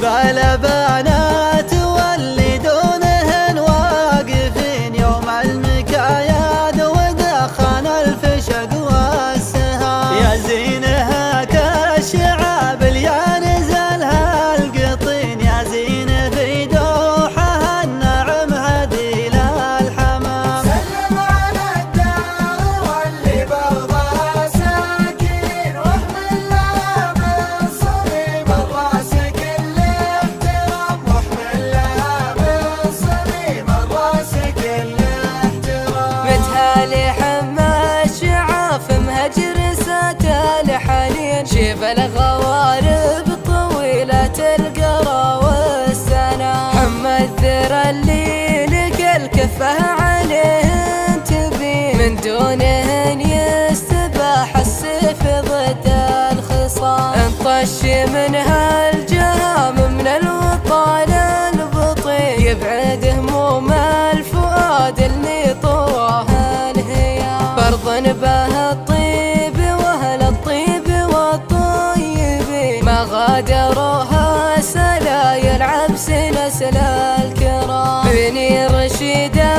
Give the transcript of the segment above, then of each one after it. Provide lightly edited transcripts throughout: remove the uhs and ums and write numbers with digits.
جبال بنات واللي دونهن واقفين يوم المكايد ودخان الفشق والسهام. يا زينها كالشعاب يا نزلها القطين، يا زين في دوحها النعم هدي للحمام. سلم على الدار واللي برضها ساكن واحمل لها من صميم الراس كل احترام، واحمل لها من صميم الراس كل احترام. متهالي حمى الشعاف مهجر ساتال حنين، شيف الغوارب طويلة القرى والسنام. حمى الذرى اللي لك الكفة عليهن تبين، من دونهن يستباح السيف ضد الخصام. انطش منها الجهام من الوطن البطين، يبعد هموم الفؤاد اللي طواها الهيام. برض به الطيب واهل الطيب والطيبين، ما غادروها سلايا العبس نسل الكرام. بني رشيده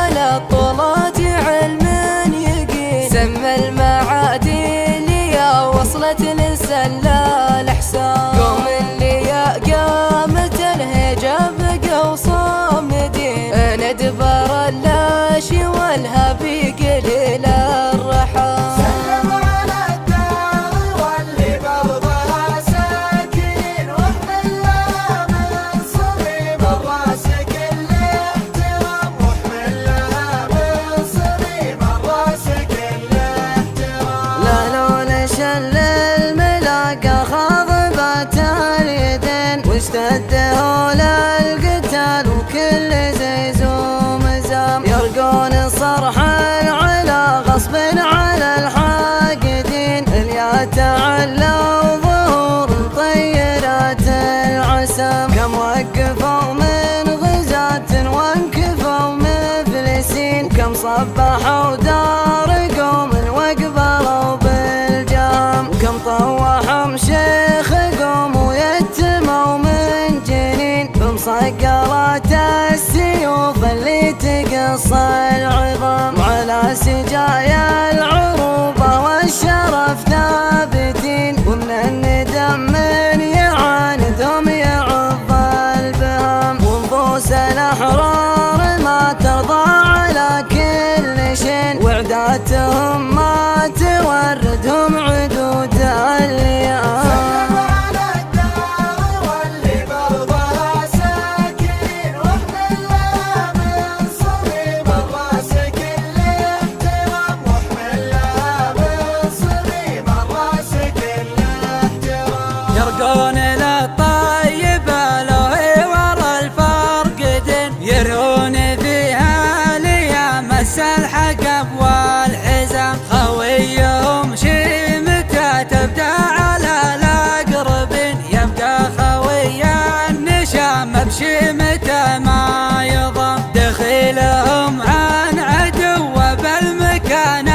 للطلات علم يقين، سم المعادن يا وصلت للسلال حسام. قوم اللي يا قامت الهجا بقوا صامدين، ندبر اللاشي والهبي قليل الرحام. سلم على الدار واللي برضها ساكن واحمل لها من صميم الراس كل احترام، واحمل لها من صميم الراس كل احترام. لا لولا شل الملاقى خاضبت اليدين، واشتد هول القتال وكل زيز ومزام. يرقون صرح العلا غصب على الحاقدين، اللي تعلوا ظهور طيرات العسام. كم وقفوا من غزاة وانكفوا مفلسين، كم صبحوا دارقوا من وقبلوا بالجام. كم طوحوا شيخ قوم ويتموا من جنين، بمصقلات السيوف اللي تقصى العظام. وعلى سجايا العروبة والشرف ثابتين، ومن الندم من يعاندهم يعض البهام. ونفوس الأحرار ما ترضى على كل شيء، وعداتهم ما توردهم عدود الأيام. سلم على الدار واللي برضها ساكن واحمل لها من صميم الراس كل احترام، واحمل لها من صميم الراس كل احترام. يرقون للطيب لوهي ورا الفرقدين، يرون فيها ليامس الحقب والحزام. خويهم شيمته تبدا على الاقربين، يبقى خويا النشام بشيمته ما يضم. دخيلهم عن عدو بالمكان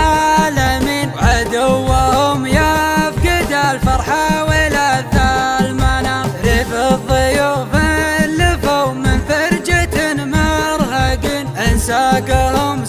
الامين، وعدوهم يفقد الفرحه ولذ المنام. ريف الضيوف اللفوا من فرجة مرهقين، انساقهم